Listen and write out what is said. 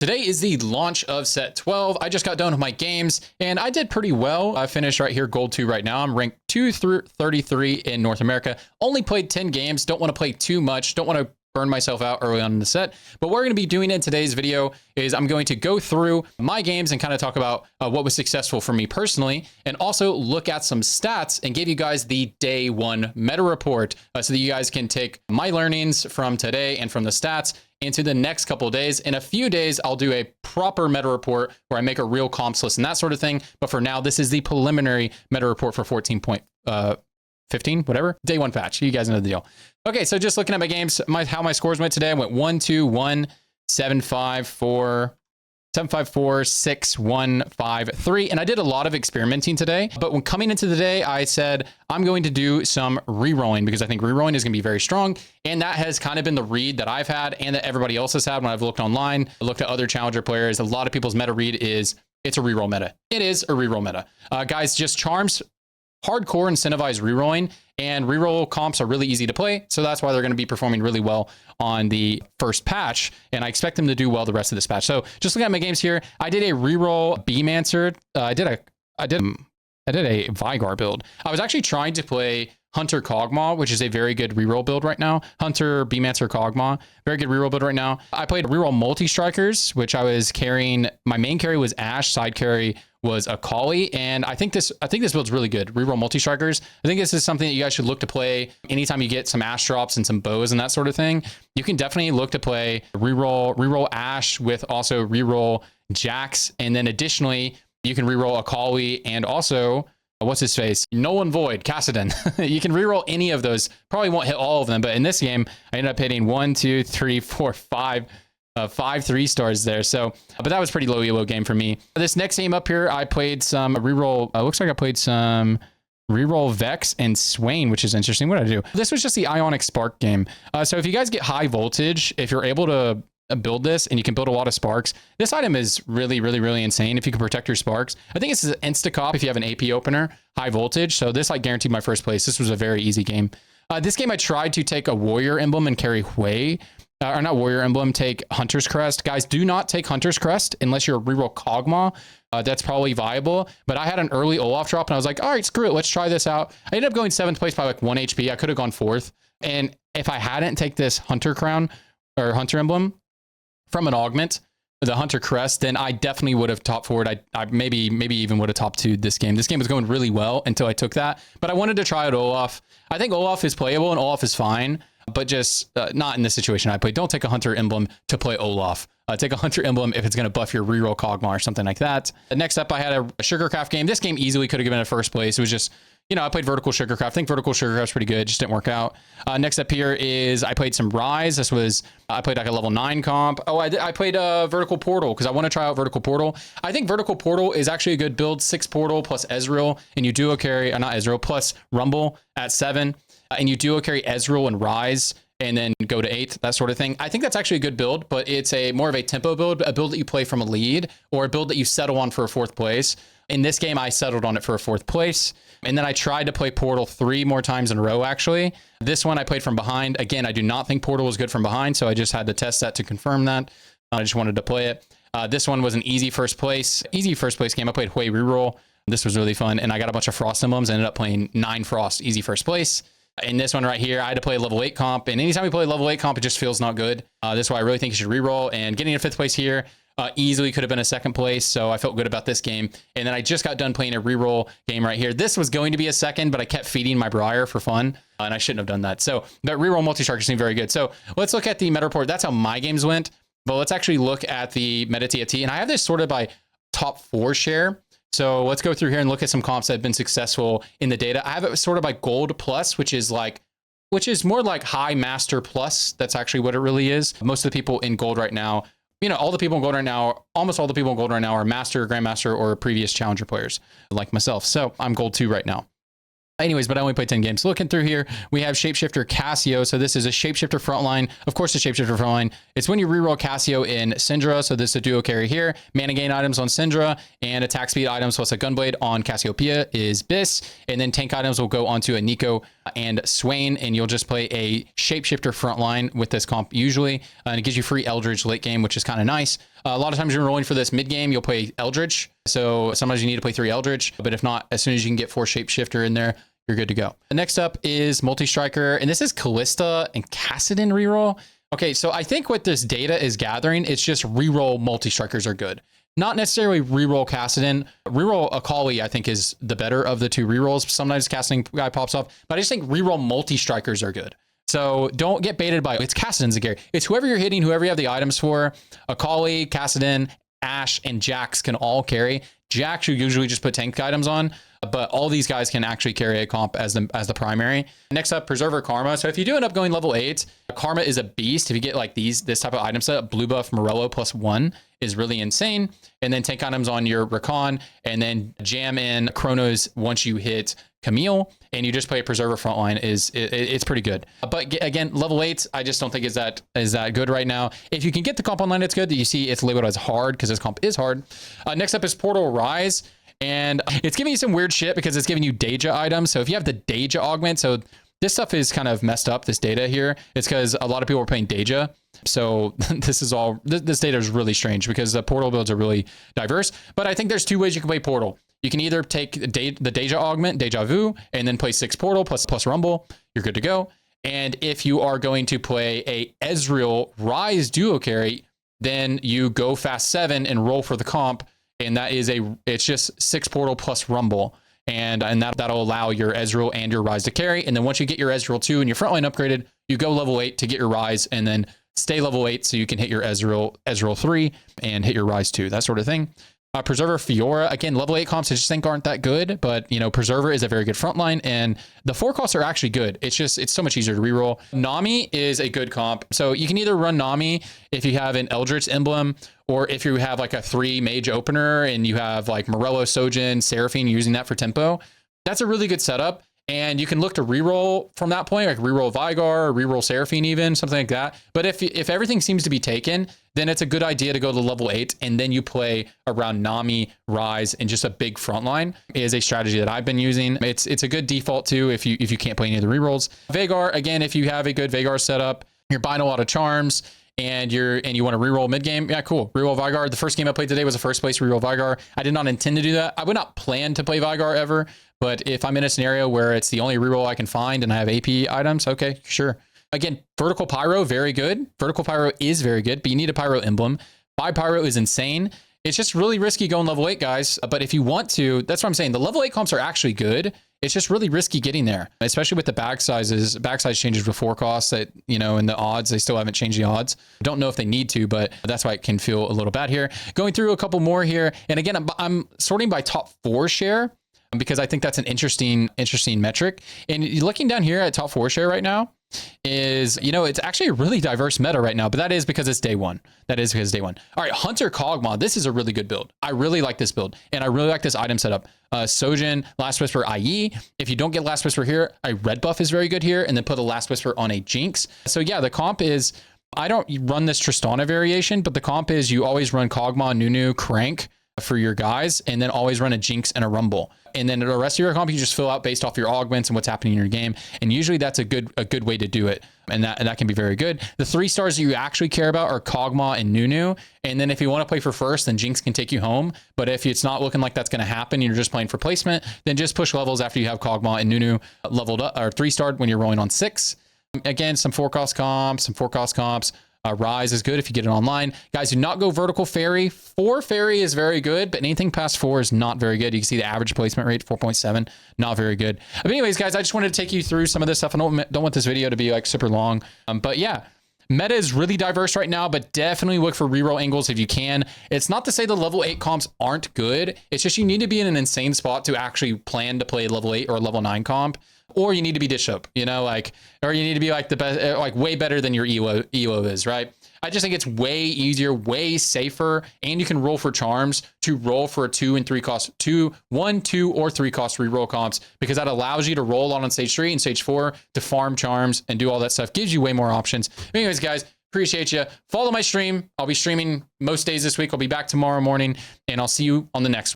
Today is the launch of set 12. I just got done with my games and I did pretty well. I finished right here, gold 2 right now. I'm ranked 2 through 33 in North America. Only played 10 games. Don't want to play too much. Don't want to burn myself out early on in the set. But what we're going to be doing in today's video is I'm going to go through my games and kind of talk about what was successful for me personally, and also look at some stats and give you guys the day 1 meta report so that you guys can take my learnings from today and from the stats into the next couple of days. In a few days, I'll do a proper meta report where I make a real comps list and that sort of thing. But for now, this is the preliminary meta report for 14.15, whatever. Day 1 patch. You guys know the deal. Okay, so just looking at my games, how my scores went today. I went 1, 2, 1, 7, 5, 4, 7, 5, 4, 6, 1, 5, 3. And I did a lot of experimenting today. But when coming into the day, I said, I'm going to do some re-rolling because I think re-rolling is going to be very strong. And that has kind of been the read that I've had and that everybody else has had when I've looked online. I looked at other challenger players. A lot of people's meta read is it's a re-roll meta. It is a re-roll meta. Guys, just charms, hardcore incentivize re-rolling, and re-roll comps are really easy to play. So that's why they're going to be performing really well on the first patch. And I expect them to do well the rest of this patch. So just looking at my games here, I did a re-roll Beammancer. I did a Vigar build. I was actually trying to play Hunter Kog'Maw, which is a very good reroll build right now. Hunter, Beammancer, Kog'Maw, very good reroll build right now. I played reroll multi-strikers, which I was carrying. My main carry was Ashe, side carry was Akali, and I think this build's really good. Reroll multi-strikers. I think this is something that you guys should look to play anytime you get some Ashe drops and some bows and that sort of thing. You can definitely look to play reroll Ashe with also reroll Jax, and then additionally you can reroll Akali and also what's his face? Nolan Void, Kassadin. You can reroll any of those. Probably won't hit all of them, but in this game, I ended up hitting 1, 2, 3, 4, 5 3-stars there. So, but that was pretty low elo game for me. This next game up here, I played some reroll. Looks like I played some reroll Vex and Swain, which is interesting. What did I do? This was just the Ionic Spark game. So if you guys get high voltage, if you're able to build this and you can build a lot of sparks, this item is really insane if you can protect your sparks. I think this is an insta-cop if you have an AP opener, high voltage. So this like guaranteed my first place. This was a very easy game. This game I tried to take a warrior emblem and carry Hui. Or not warrior emblem, take Hunter's Crest. Guys, do not take Hunter's Crest unless you're a reroll Kog'Maw. That's probably viable. But I had an early Olaf drop and I was like, all right, screw it. Let's try this out. I ended up going 7th place by like 1 HP. I could have gone 4th. And if I hadn't take this Hunter Crown or Hunter Emblem from an augment, the Hunter Crest, then I definitely would have top forward. I maybe even would have top 2'd this game. This game was going really well until I took that. But I wanted to try out Olaf. I think Olaf is playable and Olaf is fine, but just not in this situation I played. Don't take a Hunter Emblem to play Olaf. Take a Hunter Emblem if it's going to buff your reroll Kog'Maw or something like that. Next up, I had a Sugarcraft game. This game easily could have given it first place. It was just, you know, I played Vertical Sugarcraft. I think Vertical Sugarcraft's pretty good. Just didn't work out. Next up here is I played some Rise. This was, I played like a level 9 comp. Oh, I played Vertical Portal because I want to try out Vertical Portal. I think Vertical Portal is actually a good build. 6 Portal plus Ezreal, and you duo carry, not Ezreal, plus Rumble at 7. And you duo carry Ezreal and Rise, and then go to 8th, that sort of thing. I think that's actually a good build, but it's a more of a tempo build, a build that you play from a lead, or a build that you settle on for a 4th place. In this game, I settled on it for a 4th place. And then I tried to play Portal 3 more times in a row, actually. This one I played from behind. Again, I do not think Portal was good from behind, so I just had to test that to confirm that. I just wanted to play it. This one was an easy first place game. I played Hui reroll. This was really fun, and I got a bunch of Frost emblems. I ended up playing 9 Frost, easy first place. In this one right here, I had to play a level 8 comp, and anytime you play level 8 comp, it just feels not good. This is why I really think you should reroll, and getting a 5th place here easily could have been a 2nd place, so I felt good about this game. And then I just got done playing a reroll game right here. This was going to be a 2nd, but I kept feeding my Briar for fun, and I shouldn't have done that. So that reroll multi-strikers seemed very good. So let's look at the meta report. That's how my games went, but let's actually look at the meta TFT, and I have this sorted by top 4 share. So let's go through here and look at some comps that have been successful in the data. I have it sorted by gold plus, which is more like high master plus. That's actually what it really is. Most of the people in gold right now, you know, all the people in gold right now, almost all the people in gold right now are master, grandmaster, or previous challenger players like myself. So I'm gold 2 right now. Anyways, but I only played 10 games. Looking through here, we have Shapeshifter Cassio. So this is a Shapeshifter frontline. Of course, the Shapeshifter frontline. It's when you reroll Cassio in Syndra. So this is a duo carry here. Mana gain items on Syndra and attack speed items plus a Gunblade on Cassiopeia is Biss. And then tank items will go onto a Nico and Swain. And you'll just play a Shapeshifter frontline with this comp usually. And it gives you free Eldritch late game, which is kind of nice. A lot of times you're rolling for this mid game, you'll play Eldritch. So sometimes you need to play 3 Eldritch, but if not, as soon as you can get 4 Shapeshifter in there, you're good to go. Next up is Multi-Striker, and this is Callista and Kassadin reroll. Okay, so I think what this data is gathering, it's just reroll Multi-Strikers are good. Not necessarily reroll Kassadin. Reroll Akali, I think, is the better of the 2 rerolls. Sometimes Kassadin guy pops off, but I just think reroll Multi-Strikers are good. So don't get baited by it's Kassadin's a carry. It's whoever you're hitting, whoever you have the items for. Akali, Kassadin, Ashe, and Jax can all carry. Jax you usually just put tank items on, but all these guys can actually carry a comp as the primary. Next up, Preserver Karma. So if you do end up going level 8, Karma is a beast. If you get like this type of item set, blue buff Morello +1 is really insane. And then tank items on your Rakan, and then jam in Chronos once you hit Camille, and you just play a Preserver frontline. It's pretty good. But again, level 8, I just don't think is that good right now. If you can get the comp online, it's good. That you see it's labeled as hard because this comp is hard. Next up is Portal Rise. And it's giving you some weird shit because it's giving you Deja items. So if you have the Deja augment, so this stuff is kind of messed up, this data here. It's because a lot of people are playing Deja. So this data is really strange because the Portal builds are really diverse. But I think there's 2 ways you can play Portal. You can either take the Deja augment, Deja Vu, and then play 6 Portal plus Rumble. You're good to go. And if you are going to play a Ezreal Rise duo carry, then you go fast 7 and roll for the comp. And that is it's just 6 Portal plus Rumble. And that'll allow your Ezreal and your Rise to carry. And then once you get your Ezreal 2 and your frontline upgraded, you go level 8 to get your Rise, and then stay level 8 so you can hit your Ezreal 3 and hit your Rise 2, that sort of thing. Preserver Fiora, again, level 8 comps I just think aren't that good, but Preserver is a very good frontline, and the 4 costs are actually good. It's so much easier to reroll. Nami is a good comp. So you can either run Nami if you have an Eldritch emblem, or if you have like a 3 mage opener and you have like Morello, Sojin, Seraphine using that for tempo. That's a really good setup. And you can look to reroll from that point, like reroll Vigar, or reroll Seraphine even, something like that. But if everything seems to be taken, then it's a good idea to go to level 8, and then you play around Nami, Rise, and just a big frontline is a strategy that I've been using. It's a good default too if you can't play any of the rerolls. Veigar, again, if you have a good Veigar setup, you're buying a lot of charms, and you want to reroll mid game, yeah, cool. Reroll Vigar. The first game I played today was a first place reroll Vigar. I did not intend to do that. I would not plan to play Vigar ever, but if I'm in a scenario where it's the only reroll I can find and I have AP items, okay, sure. Again, Vertical Pyro, very good. Vertical Pyro is very good, but you need a Pyro emblem. Buy Pyro is insane. It's just really risky going level 8, guys. But if you want to, that's what I'm saying. The level 8 comps are actually good. It's just really risky getting there, especially with the bag sizes. Bag size changes with 4 costs that, and the odds, they still haven't changed the odds. Don't know if they need to, but that's why it can feel a little bad here. Going through a couple more here. And again, I'm sorting by top 4 share because I think that's an interesting metric. And looking down here at top 4 share right now is, it's actually a really diverse meta right now, but that is because it's day 1. That is because day 1. All right, Hunter Kog'Maw. This is a really good build. I really like this build, and I really like this item setup. Sojin, Last Whisper, IE. If you don't get Last Whisper here, a red buff is very good here, and then put a Last Whisper on a Jinx. So yeah, the comp is, I don't run this Tristana variation, but the comp is you always run Kog'Maw, Nunu, Crank for your guys, and then always run a Jinx and a Rumble. And then the rest of your comp, you just fill out based off your augments and what's happening in your game. And usually that's a good way to do it. And that can be very good. The 3 stars that you actually care about are Kog'Maw and Nunu. And then if you want to play for first, then Jinx can take you home. But if it's not looking like that's going to happen, you're just playing for placement, then just push levels after you have Kog'Maw and Nunu leveled up, or 3-starred when you're rolling on 6. Again, some 4-cost comps, Rise is good if you get it online. Guys, do not go Vertical Fairy. 4 Fairy is very good, but anything past 4 is not very good. You can see the average placement rate, 4.7, not very good. But anyways, guys, I just wanted to take you through some of this stuff. I don't want this video to be like super long, but yeah. Meta is really diverse right now, but definitely look for reroll angles if you can. It's not to say the level 8 comps aren't good. It's just you need to be in an insane spot to actually plan to play level 8 or level 9 comp, or you need to be dish up, or you need to be like the best, like way better than your ELO is, right? I just think it's way easier, way safer, and you can roll for charms to roll for a 2 and 3 cost, 1, 2, or 3 cost reroll comps, because that allows you to roll on stage 3 and stage 4 to farm charms and do all that stuff. Gives you way more options. But anyways, guys, appreciate you. Follow my stream. I'll be streaming most days this week. I'll be back tomorrow morning, and I'll see you on the next one.